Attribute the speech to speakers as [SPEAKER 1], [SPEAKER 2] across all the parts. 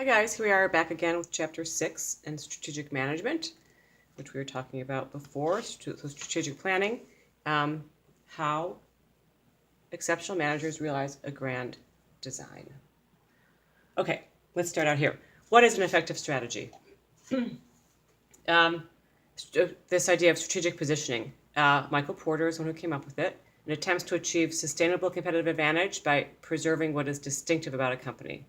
[SPEAKER 1] Hi guys, here we are back again with Chapter 6 in Strategic Management, which we were talking about before, so strategic planning, how exceptional managers realize a grand design. Okay, let's start out here. What is an effective strategy? This idea of strategic positioning. Michael Porter is one who came up with it, and attempts to achieve sustainable competitive advantage by preserving what is distinctive about a company.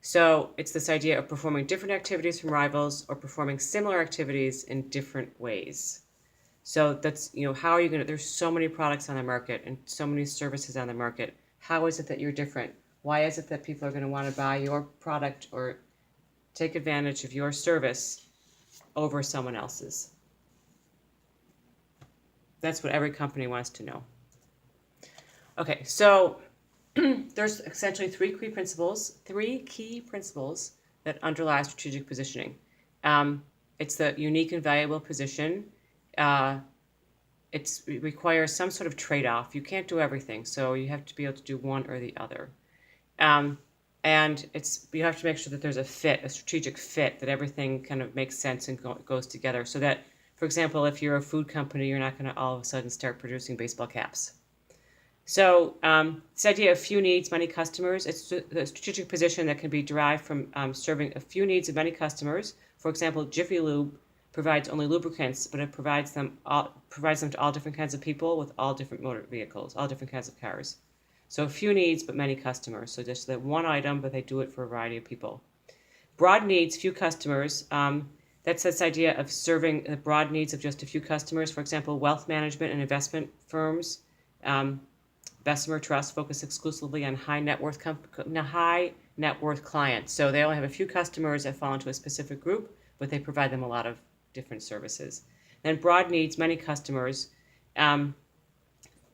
[SPEAKER 1] So it's this idea of performing different activities from rivals or performing similar activities in different ways. So that's, how are you going to, there's so many products on the market and so many services on the market. How is it that you're different? Why is it that people are going to want to buy your product or take advantage of your service over someone else's? That's what every company wants to know. Okay, so there's essentially three key principles that underlie strategic positioning. It's the unique and valuable position. It requires some sort of trade-off. You can't do everything, so you have to be able to do one or the other. And you have to make sure that there's a strategic fit, that everything kind of makes sense and goes together. So that, for example, if you're a food company, you're not going to all of a sudden start producing baseball caps. So this idea of few needs, many customers, it's a strategic position that can be derived from serving a few needs of many customers. For example, Jiffy Lube provides only lubricants, but it provides them to all different kinds of people with all different motor vehicles, all different kinds of cars. So few needs, but many customers. So just that one item, but they do it for a variety of people. Broad needs, few customers. That's this idea of serving the broad needs of just a few customers. For example, wealth management and investment firms. Bessemer Trust focus exclusively on high net worth clients. So they only have a few customers that fall into a specific group, but they provide them a lot of different services. Then broad needs, many customers. That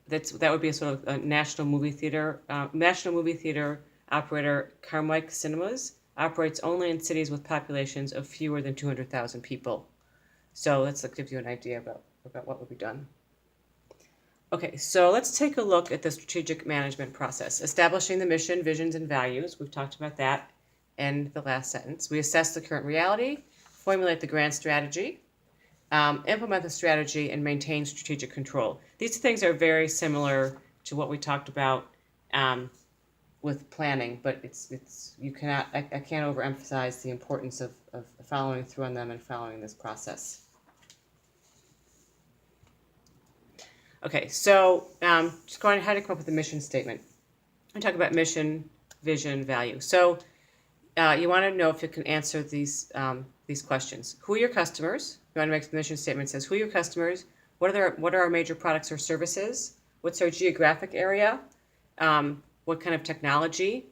[SPEAKER 1] would be a sort of a national movie theater operator. Carmike Cinemas operates only in cities with populations of fewer than 200,000 people. So that gives you an idea about what would be done. Okay, so let's take a look at the strategic management process. Establishing the mission, visions, and values. We've talked about that in the last sentence. We assess the current reality, formulate the grand strategy, implement the strategy, and maintain strategic control. These things are very similar to what we talked about with planning, but I can't overemphasize the importance of following through on them and following this process. Okay, so just going ahead and come up with a mission statement. I talk about mission, vision, value. So you want to know if you can answer these questions. Who are your customers? You want to make the mission statement says, who are your customers? What are our major products or services? What's our geographic area? What kind of technology?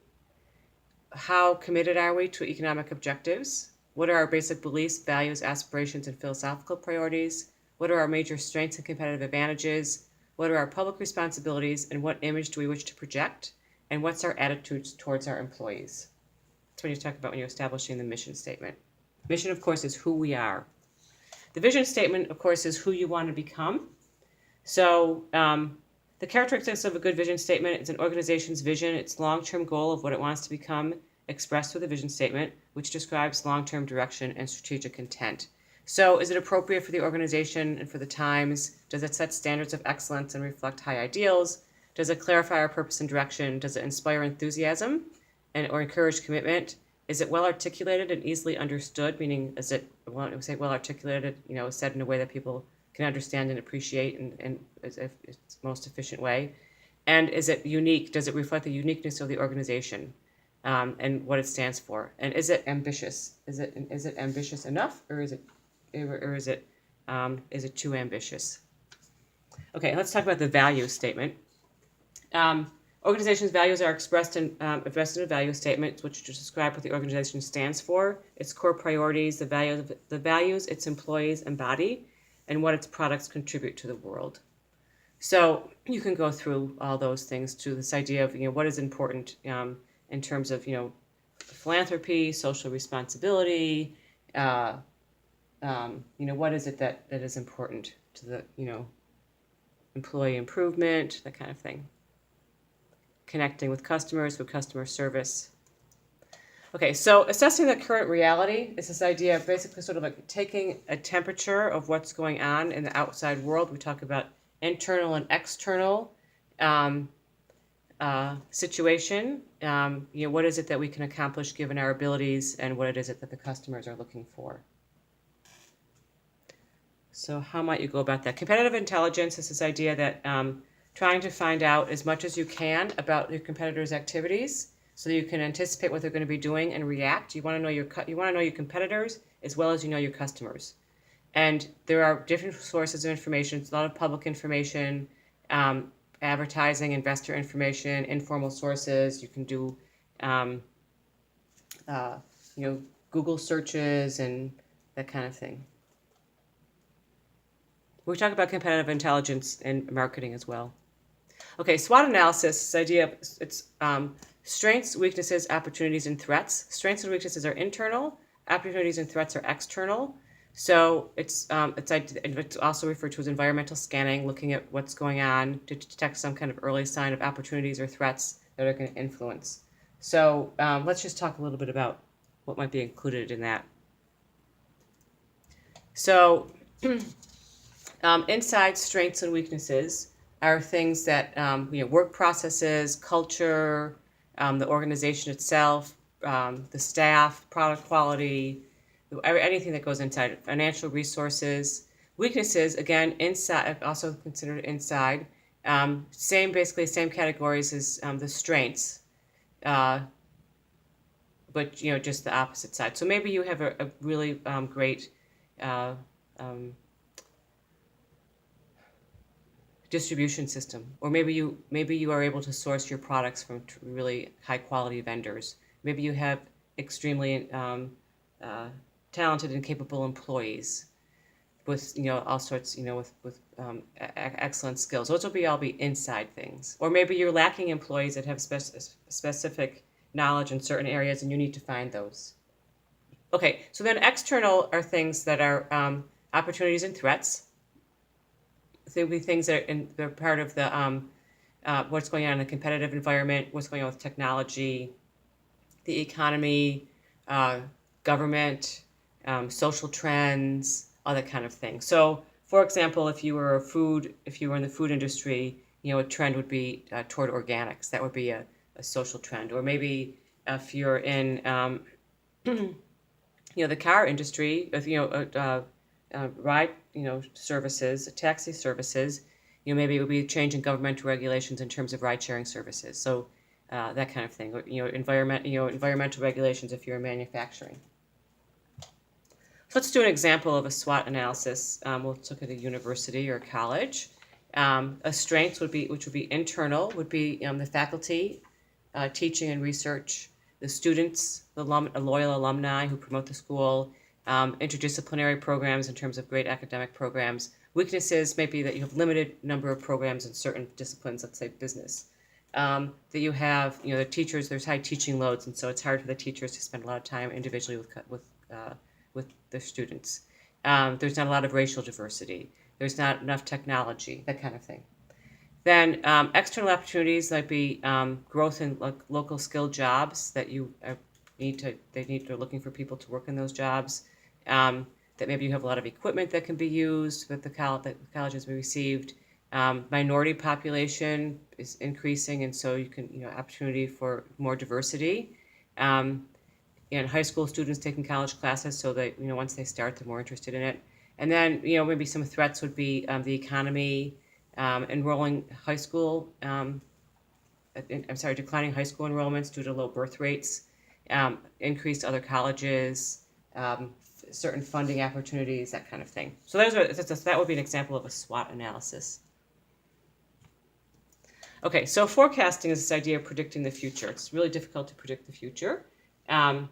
[SPEAKER 1] How committed are we to economic objectives? What are our basic beliefs, values, aspirations, and philosophical priorities? What are our major strengths and competitive advantages? What are our public responsibilities, and what image do we wish to project? And what's our attitudes towards our employees? That's what you talk about when you're establishing the mission statement. Mission, of course, is who we are. The vision statement, of course, is who you want to become. So the characteristics of a good vision statement is an organization's vision, its long-term goal of what it wants to become, expressed with a vision statement, which describes long-term direction and strategic intent. So is it appropriate for the organization and for the times? Does it set standards of excellence and reflect high ideals? Does it clarify our purpose and direction? Does it inspire enthusiasm or encourage commitment? Is it well articulated and easily understood? Meaning, is it well articulated, said in a way that people can understand and appreciate and its most efficient way? And is it unique? Does it reflect the uniqueness of the organization and what it stands for? And is it ambitious? Is it ambitious enough, or is it too ambitious? Okay, let's talk about the value statement. Organization's values are expressed in a value statement, which describe what the organization stands for, its core priorities, the values its employees embody, and what its products contribute to the world. So you can go through all those things to this idea of what is important in terms of philanthropy, social responsibility. What is it that is important to the employee improvement, that kind of thing. Connecting with customers, with customer service. Okay, so assessing the current reality is this idea of basically sort of like taking a temperature of what's going on in the outside world. We talk about internal and external um, situation. What is it that we can accomplish given our abilities, and what is it that the customers are looking for? So how might you go about that? Competitive intelligence is this idea that trying to find out as much as you can about your competitors' activities, so that you can anticipate what they're going to be doing and react. You want to know your competitors as well as you know your customers. And there are different sources of information. It's a lot of public information, advertising, investor information, informal sources. You can do, um, uh, Google searches and that kind of thing. We talk about competitive intelligence in marketing as well. Okay, SWOT analysis, this idea of it's strengths, weaknesses, opportunities, and threats. Strengths and weaknesses are internal. Opportunities and threats are external. So it's also referred to as environmental scanning, looking at what's going on to detect some kind of early sign of opportunities or threats that are going to influence. So let's just talk a little bit about what might be included in that. So inside strengths and weaknesses are things that work processes, culture, the organization itself, the staff, product quality, anything that goes inside. Financial resources. Weaknesses, again, inside, also considered inside. Basically same categories as the strengths, but just the opposite side. So maybe you have a really great distribution system, or maybe you are able to source your products from really high quality vendors. Maybe you have extremely talented and capable employees with all sorts with excellent skills. Those will all be inside things. Or maybe you're lacking employees that have specific knowledge in certain areas, and you need to find those. Okay, so then external are things that are opportunities and threats. There will be things that they're part of the what's going on in the competitive environment, what's going on with technology, the economy, government, social trends, all that kind of thing. So, for example, if you were in the food industry, a trend would be toward organics. That would be a social trend. Or maybe if you're in the car industry, ride, services, taxi services, maybe it would be a change in governmental regulations in terms of ride-sharing services. So that kind of thing. Or, environmental regulations if you're in manufacturing. So let's do an example of a SWOT analysis. We'll look at a university or college. A strength which would be internal, would be the faculty, teaching and research, the students, loyal alumni who promote the school, interdisciplinary programs in terms of great academic programs. Weaknesses may be that you have limited number of programs in certain disciplines, let's say business. That you have, the teachers, there's high teaching loads, and so it's hard for the teachers to spend a lot of time individually with their students. There's not a lot of racial diversity. There's not enough technology, that kind of thing. Then external opportunities might be growth in local skilled jobs that they're looking for people to work in those jobs. That maybe you have a lot of equipment that can be used that the colleges have received. Minority population is increasing, and so you can, opportunity for more diversity. And high school students taking college classes, so that, once they start, they're more interested in it. And then, maybe some threats would be the economy, enrolling high school, declining high school enrollments due to low birth rates, increased other colleges, certain funding opportunities, that kind of thing. So that would be an example of a SWOT analysis. Okay, so forecasting is this idea of predicting the future. It's really difficult to predict the future. The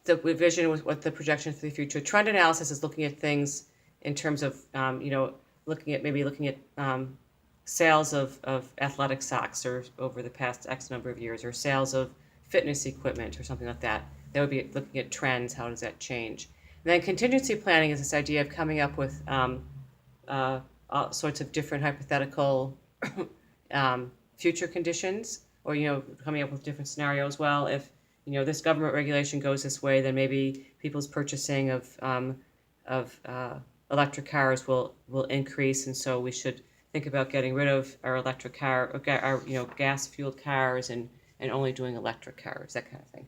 [SPEAKER 1] vision was what the projection for the future. Trend analysis is looking at things in terms of, looking at sales of athletic socks or over the past X number of years, or sales of fitness equipment or something like that. That would be looking at trends. How does that change? And then contingency planning is this idea of coming up with all sorts of different hypothetical future conditions, or, coming up with different scenarios. Well, if, this government regulation goes this way, then maybe people's purchasing of electric cars will increase, and so we should think about getting rid of our electric car, or our, gas-fueled cars, and only doing electric cars, that kind of thing.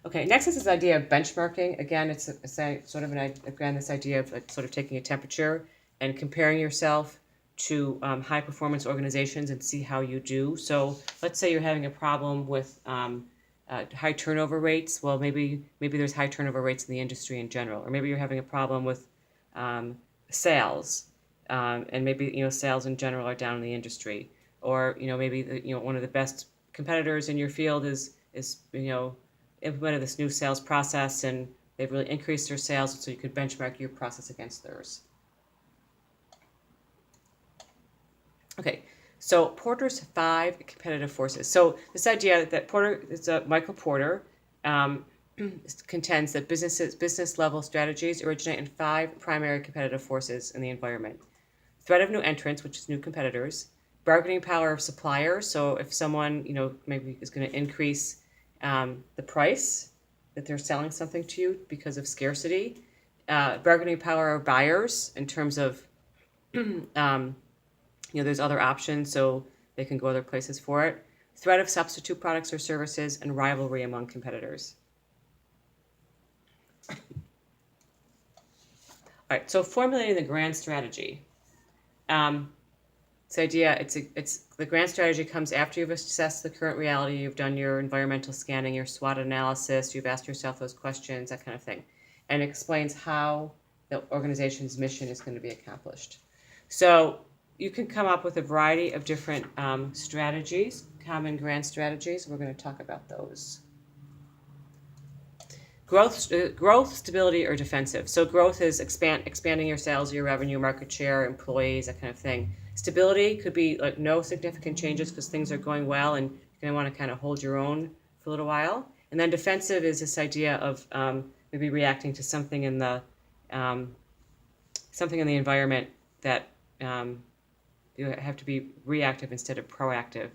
[SPEAKER 1] Okay, next is this idea of benchmarking. Again, it's sort of this idea of sort of taking a temperature and comparing yourself to high-performance organizations and see how you do. So let's say you're having a problem with high turnover rates. Well, maybe there's high turnover rates in the industry in general, or maybe you're having a problem with sales, and maybe sales in general are down in the industry, or maybe one of the best competitors in your field is implemented this new sales process and they've really increased their sales, so you could benchmark your process against theirs. Okay, so Porter's 5 competitive forces. So this idea that Michael Porter contends that business level strategies originate in 5 primary competitive forces in the environment. Threat of new entrants, which is new competitors. Bargaining power of suppliers. So if someone maybe is going to increase the price that they're selling something to you because of scarcity. Bargaining power of buyers in terms of there's other options, so they can go other places for it. Threat of substitute products or services, and rivalry among competitors. All right, so formulating the grand strategy. This idea, it's the grand strategy comes after you've assessed the current reality, you've done your environmental scanning, your SWOT analysis, you've asked yourself those questions, that kind of thing, and it explains how the organization's mission is going to be accomplished. So you can come up with a variety of different strategies, common grand strategies. We're going to talk about those. Growth, stability, or defensive. So growth is expanding your sales, your revenue, market share, employees, that kind of thing. Stability could be like no significant changes because things are going well and you're going to want to kind of hold your own for a little while. And then defensive is this idea of maybe reacting to something in the environment that you have to be reactive instead of proactive.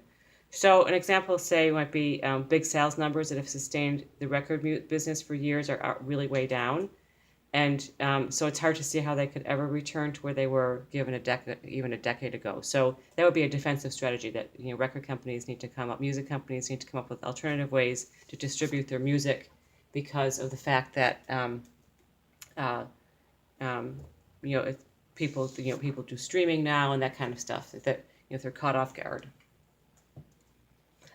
[SPEAKER 1] So an example, say, might be big sales numbers that have sustained the record business for years are really way down. And so it's hard to see how they could ever return to where they were even a decade ago. So that would be a defensive strategy that record companies need to music companies need to come up with alternative ways to distribute their music because of the fact that people do streaming now and that kind of stuff that they're caught off guard.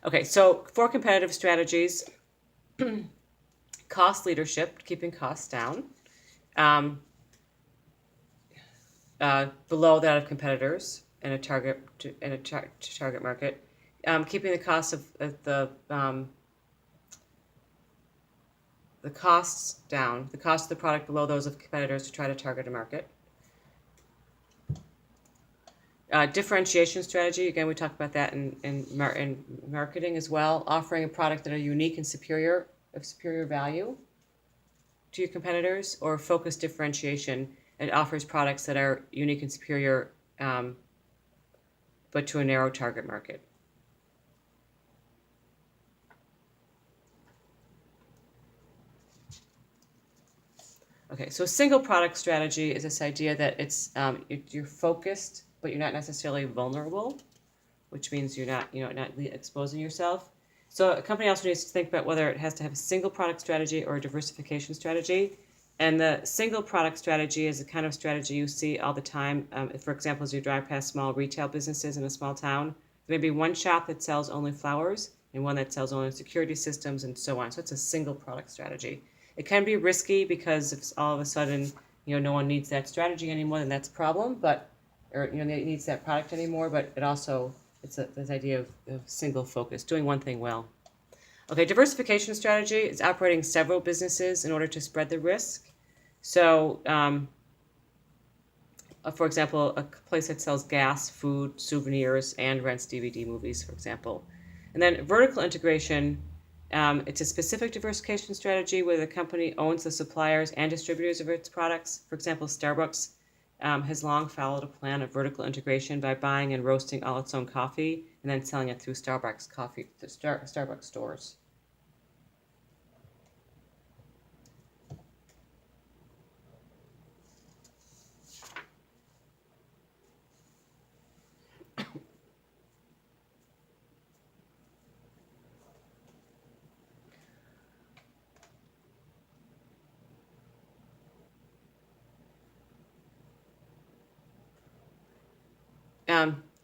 [SPEAKER 1] Okay, so 4 competitive strategies. Cost leadership, keeping costs down. Below that of competitors in a target market, keeping the cost of the costs down, the cost of the product below those of competitors to try to target a market. Differentiation strategy, again, we talked about that in marketing as well, offering a product that are unique and superior value to your competitors, or focused differentiation. It offers products that are unique and superior, but to a narrow target market. Okay, so single product strategy is this idea that it's you're focused, but you're not necessarily vulnerable, which means you're not exposing yourself. So a company also needs to think about whether it has to have a single product strategy or a diversification strategy. And the single product strategy is the kind of strategy you see all the time. For example, as you drive past small retail businesses in a small town, there may be one shop that sells only flowers and one that sells only security systems and so on. So it's a single product strategy. It can be risky because if all of a sudden no one needs that strategy anymore, then that's a problem. Needs that product anymore. But it also this idea of single focus, doing one thing well. Okay, diversification strategy is operating several businesses in order to spread the risk. So, for example, a place that sells gas, food, souvenirs, and rents DVD movies, for example. And then vertical integration, it's a specific diversification strategy where the company owns the suppliers and distributors of its products. For example, Starbucks has long followed a plan of vertical integration by buying and roasting all its own coffee and then selling it through Starbucks Starbucks stores.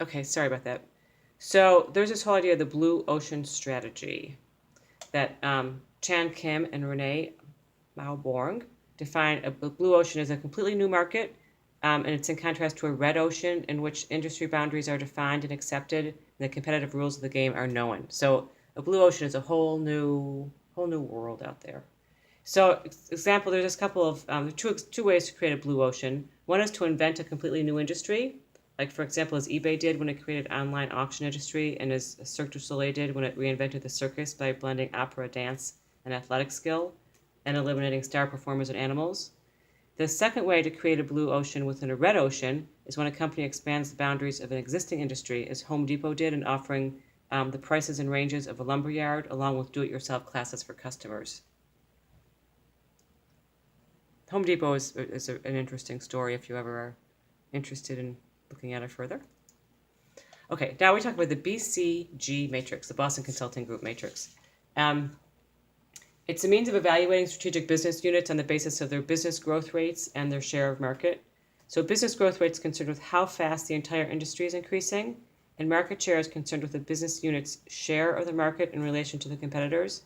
[SPEAKER 1] Okay, sorry about that. So there's this whole idea of the blue ocean strategy that Chan Kim and Renee Mauborg define a blue ocean as a completely new market, and it's in contrast to a red ocean in which industry boundaries are defined and accepted, and the competitive rules of the game are known. So a blue ocean is a whole new world out there. So, example, there's just a couple of two ways to create a blue ocean. One is to invent a completely new industry, like for example, as eBay did when it created online auction industry, and as Cirque du Soleil did when it reinvented the circus by blending opera, dance, and athletic skill, and eliminating star performers and animals. The second way to create a blue ocean within a red ocean is when a company expands the boundaries of an existing industry, as Home Depot did in offering the prices and ranges of a lumberyard along with do-it-yourself classes for customers. Home Depot is an interesting story if you ever are interested in looking at it further. Okay, now we talk about the BCG Matrix, the Boston Consulting Group Matrix. It's a means of evaluating strategic business units on the basis of their business growth rates and their share of market. So business growth rate is concerned with how fast the entire industry is increasing, and market share is concerned with the business unit's share of the market in relation to the competitors.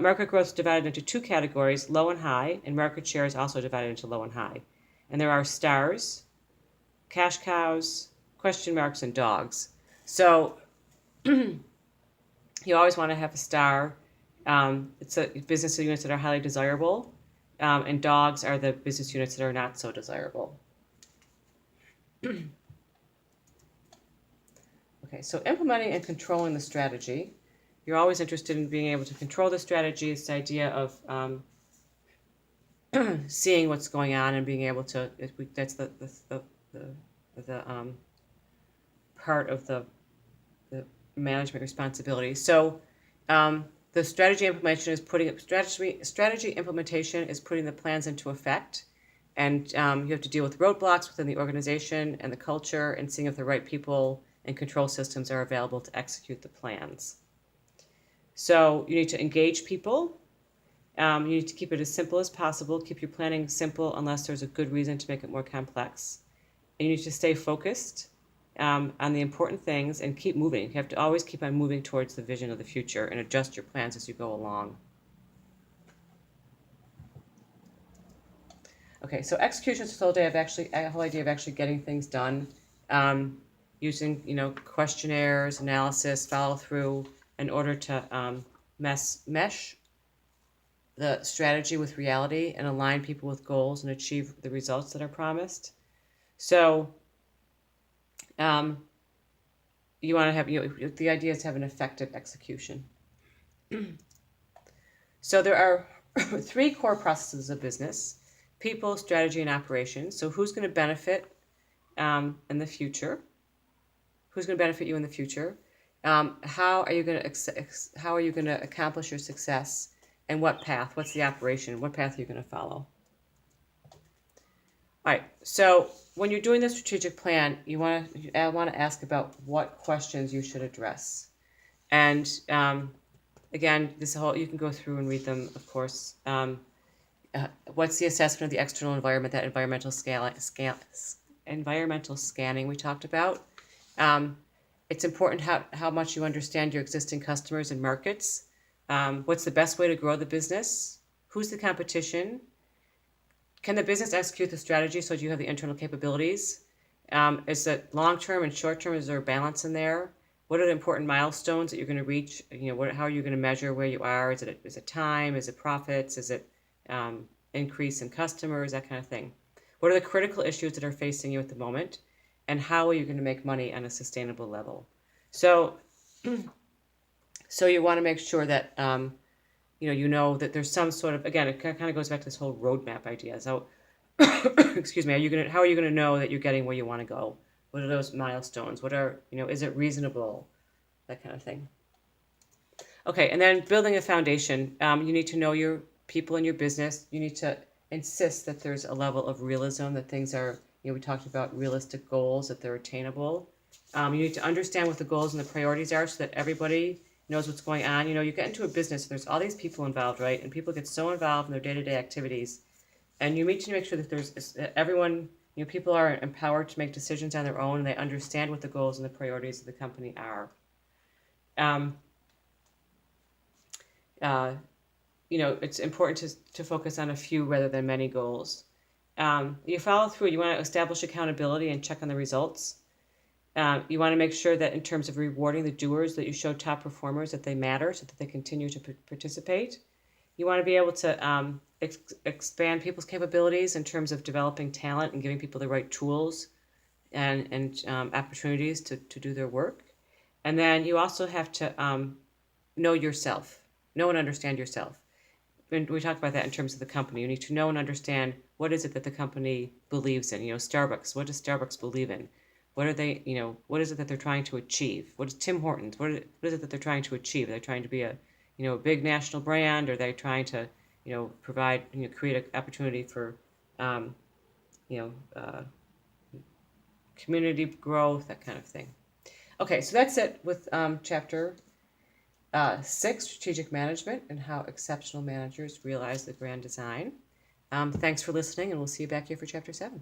[SPEAKER 1] Market growth is divided into two categories, low and high, and market share is also divided into low and high. And there are stars, cash cows, question marks, and dogs. So you always want to have a star. It's business units that are highly desirable, and dogs are the business units that are not so desirable. Okay, so implementing and controlling the strategy. You're always interested in being able to control the strategy. It's the idea of seeing what's going on and being able to. That's the part of the management responsibility. So the strategy implementation is putting the plans into effect, and you have to deal with roadblocks within the organization and the culture, and seeing if the right people and control systems are available to execute the plans. So you need to engage people. You need to keep it as simple as possible. Keep your planning simple unless there's a good reason to make it more complex. And you need to stay focused on the important things and keep moving. You have to always keep on moving towards the vision of the future and adjust your plans as you go along. Okay, so execution is the whole idea of actually getting things done, using questionnaires, analysis, follow through in order to mesh the strategy with reality and align people with goals and achieve the results that are promised. So you want to have, the idea is to have an effective execution. So there are three core processes of business: people, strategy, and operations. So who's going to benefit in the future? Who's going to benefit you in the future? How are you going to accomplish your success? And what path? What's the operation? What path are you going to follow? All right. So when you're doing the strategic plan, I want to ask about what questions you should address. And again, you can go through and read them, of course. What's the assessment of the external environment? That environmental scanning we talked about. It's important how much you understand your existing customers and markets. What's the best way to grow the business? Who's the competition? Can the business execute the strategy so you have the internal capabilities? Is it long-term and short-term? Is there a balance in there? What are the important milestones that you're going to reach? How are you going to measure where you are? Is it time? Is it profits? Is it increase in customers? That kind of thing. What are the critical issues that are facing you at the moment? And how are you going to make money on a sustainable level? So you want to make sure that that there's some sort of, again, it kind of goes back to this whole roadmap idea. So, excuse me, how are you going to know that you're getting where you want to go? What are those milestones? What are, is it reasonable? that kind of thing. Okay, and then building a foundation. You need to know your people in your business. You need to insist that there's a level of realism, that things are, we talked about realistic goals, that they're attainable. You need to understand what the goals and the priorities are so that everybody knows what's going on. You get into a business, there's all these people involved, right? And people get so involved in their day-to-day activities. And you need to make sure that there's everyone, people are empowered to make decisions on their own and they understand what the goals and the priorities of the company are. It's important to focus on a few rather than many goals. You follow through. You want to establish accountability and check on the results. You want to make sure that in terms of rewarding the doers, that you show top performers that they matter so that they continue to participate. You want to be able to expand people's capabilities in terms of developing talent and giving people the right tools and opportunities to do their work. And then you also have to know yourself, know and understand yourself. And we talked about that in terms of the company. You need to know and understand what is it that the company believes in. Starbucks, what does Starbucks believe in? What are they, what is it that they're trying to achieve? What is Tim Hortons? What is it that they're trying to achieve? Are they trying to be a big national brand? Or are they trying to, provide, create an opportunity for, community growth, that kind of thing. Okay, so that's it with chapter 6, strategic management and how exceptional managers realize the grand design. Thanks for listening, and we'll see you back here for chapter 7.